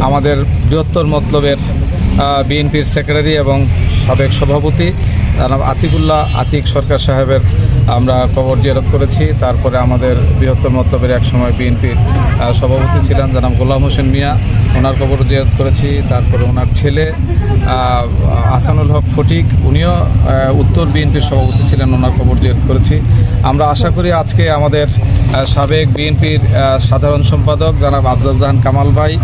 আমাদের বৃহত্তর মতলবের বিএনপির সেক্রেটারি এবং সাবেক সভাপতি আতিক সরকার সাহেবের আমরা কবর জিয়ারত করেছি। তারপরে আমাদের বৃহত্তর মতলবের একসময় বিএনপির সভাপতি ছিলেন জনাব গোলাম হোসেন মিয়া, ওনার কবর জিয়ারত করেছি। তারপরে ওনার ছেলে আহসানুল হক ফটিক, উনিও উত্তর বিএনপির সভাপতি ছিলেন, ওনার কবর জিয়ারত করেছি। আমরা আশা করি আজকে আমাদের সাবেক বিএনপির সাধারণ সম্পাদক জনাব আফজাল জাহান কামাল ভাই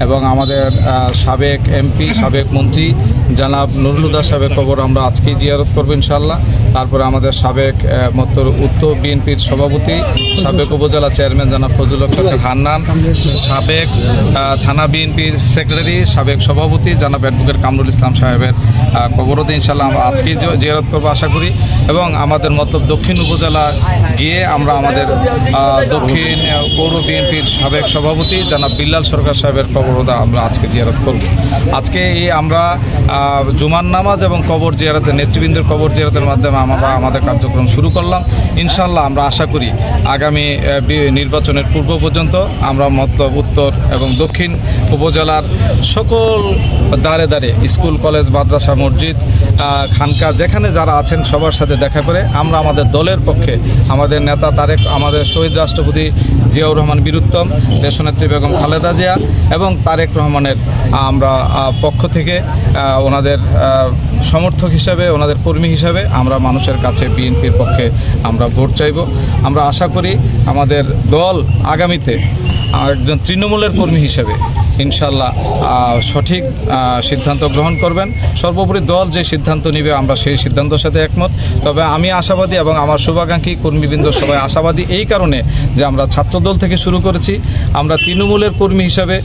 এবং আমাদের সাবেক এমপি সাবেক মন্ত্রী জনাব নুরুল হুদা সাহেবের কবর আমরা আজকেই জিয়ারত করবো ইনশাআল্লাহ। তারপরে আমাদের সাবেক উত্তর বিএনপির সভাপতি সাবেক উপজেলা চেয়ারম্যান জনাব ফজলুল হক হান্নান, সাবেক থানা বিএনপির সেক্রেটারি সাবেক সভাপতি জনাব অ্যাডভোকেট কামরুল ইসলাম সাহেবের কবরতে ইনশাআল্লাহ আমরা আজকেই জিয়ারত করবো আশা করি। এবং আমাদের মতলব দক্ষিণ উপজেলা গিয়ে আমরা আমাদের দক্ষিণ পৌর বিএনপির সাবেক সভাপতি জনাব বিল্লাল সরকার সাহেবের কবরটা আমরা আজকে জিয়ারত করব। আজকে এই আমরা জুমার নামাজ এবং কবর জিয়ারতের নেতৃবৃন্দের কবর জিয়ারতের মাধ্যমে আমরা আমাদের কার্যক্রম শুরু করলাম। ইনশাআল্লাহ আমরা আশা করি আগামী নির্বাচনের পূর্ব পর্যন্ত আমরা মতলব উত্তর এবং দক্ষিণ উপজেলার সকল দাঁড়ে দাঁড়ে স্কুল কলেজ মাদ্রাসা মসজিদ খানকা যেখানে যারা আছেন সবার সাথে দেখা করে আমরা আমাদের দলের পক্ষে আমাদের নেতা আমাদের শহীদ রাষ্ট্রপতি জিয়াউর রহমান বীরুত্তম, দেশনেত্রী বেগম খালেদা জিয়া এবং তারেক রহমানের আমরা পক্ষ থেকে ওনাদের সমর্থক হিসাবে ওনাদের কর্মী হিসাবে আমরা মানুষের কাছে বিএনপির পক্ষে আমরা ভোট চাইব। আমরা আশা করি আমাদের দল আগামীতে একজন তৃণমূলের কর্মী হিসেবে ইনশাআল্লাহ সঠিক সিদ্ধান্ত গ্রহণ করবেন। সর্বোপরি দল যে সিদ্ধান্ত নেবে আমরা সেই সিদ্ধান্তের সাথে একমত। তবে আমি আশাবাদী এবং আমার শুভাকাঙ্ক্ষী কর্মীবৃন্দ সবাই আশাবাদী এই কারণে যে আমরা ছাত্রদল থেকে শুরু করেছি। আমরা তৃণমূলের কর্মী হিসাবে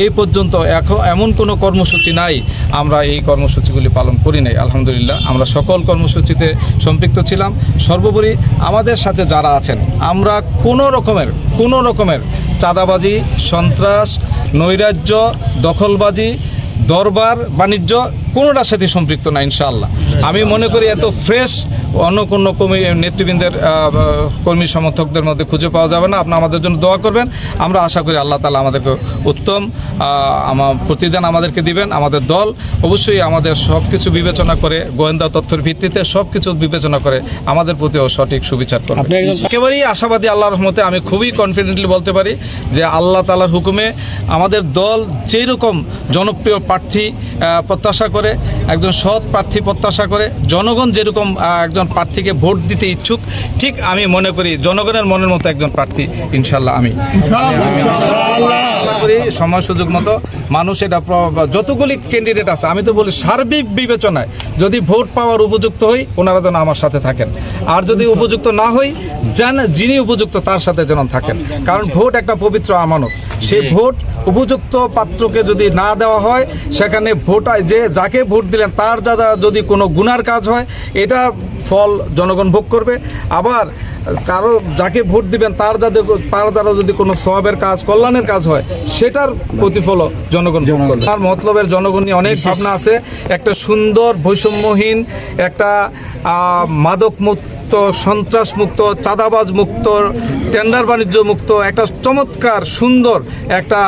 এই পর্যন্ত এমন কোনো কর্মসূচি নাই আমরা এই কর্মসূচিগুলি পালন করি নাই। আলহামদুলিল্লাহ আমরা সকল কর্মসূচিতে সম্পৃক্ত ছিলাম। সর্বোপরি আমাদের সাথে যারা আছেন আমরা কোনো রকমের চাঁদাবাজি, সন্ত্রাস, নৈরাজ্য, দখলবাজি, দরবার বাণিজ্য কোনোটার সাথে সম্পৃক্ত না ইনশাআল্লাহ। আমি মনে করি এত ফ্রেশ অন্য কোনো নেতৃবৃন্দের কর্মী সমর্থকদের মধ্যে খুঁজে পাওয়া যাবে না। আপনারা আমাদের জন্য দোয়া করবেন। আমরা আশা করি আল্লাহ তাআলা আমাদেরকে উত্তম প্রতিদান আমাদেরকে দিবেন। আমাদের দল অবশ্যই আমাদের সব কিছু বিবেচনা করে গোয়েন্দা তথ্যের ভিত্তিতে সব কিছু বিবেচনা করে আমাদের প্রতিও সঠিক সুবিচার করবে। একেবারেই আশাবাদী আল্লাহর রহমতে। আমি খুবই কনফিডেন্টলি বলতে পারি যে আল্লাহ তাআলার হুকুমে আমাদের দল যেরকম জনপ্রিয় প্রার্থী প্রত্যাশা করে, একজন সৎ প্রার্থী প্রত্যাশা করে, জনগণ যেরকম একজন প্রার্থীকে ভোট দিতে ইচ্ছুক, ঠিক আমি মনে করি জনগণের মনের মতো একজন প্রার্থী ইনশাআল্লাহ আমি আশা করি সময় সুযোগ মতো মানুষ এটা যতগুলি ক্যান্ডিডেট আছে আমি তো বলি সার্বিক বিবেচনায় যদি ভোট পাওয়ার উপযুক্ত হই ওনারা যেন আমার সাথে থাকেন, আর যদি উপযুক্ত না হই যিনি উপযুক্ত তার সাথে যেন থাকেন। কারণ ভোট একটা পবিত্র আমানত। সেই ভোট উপযুক্ত পাত্রকে যদি না দেওয়া হয় সেখানে যাকে ভোট দিলেন তার যদি কোনো গুনার কাজ হয় এটা ফল জনগণ ভোগ করবে। আবার যাকে ভোট দিবেন তার দ্বারা যদি কোনো সওয়াবের কাজ কল্যাণের কাজ হয় সেটার প্রতিফল জনগণ ভোগ করবে। তার মতলবের জনগণ নিয়ে অনেক ভাবনা আছে। একটা সুন্দর বৈষম্যহীন, একটা মাদক মুক্ত, সন্ত্রাস মুক্ত, চাঁদাবাজ মুক্ত, টেন্ডার বাণিজ্য মুক্ত একটা চমৎকার সুন্দর একটা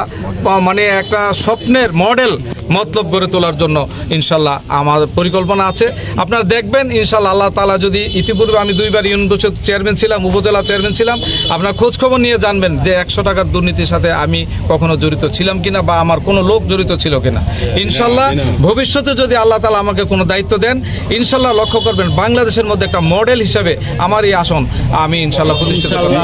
একটা স্বপ্নের মডেল মতলব গড়ে তোলার জন্য ইনশাআল্লাহ আমার পরিকল্পনা আছে। আপনারা দেখবেন ইনশাআল্লাহ আল্লাহ তাআলা যদি ইতিপূর্বে আমি 2বার ইউনিয়ন পরিষদ চেয়ারম্যান ছিলাম, উপজেলা চেয়ারম্যান ছিলাম, আপনার খোঁজ খবর নিয়ে জানবেন যে 100 টাকার দুর্নীতির সাথে আমি কখনো জড়িত ছিলাম কিনা বা আমার কোনো লোক জড়িত ছিল কিনা। ইনশাআল্লাহ ভবিষ্যতে যদি আল্লাহ তাআলা আমাকে কোনো দায়িত্ব দেন ইনশাআল্লাহ লক্ষ্য করবেন বাংলাদেশের মধ্যে একটা মডেল হিসাবে আমার এই আসন আমি ইনশাআল্লাহ প্রতিষ্ঠিত করব।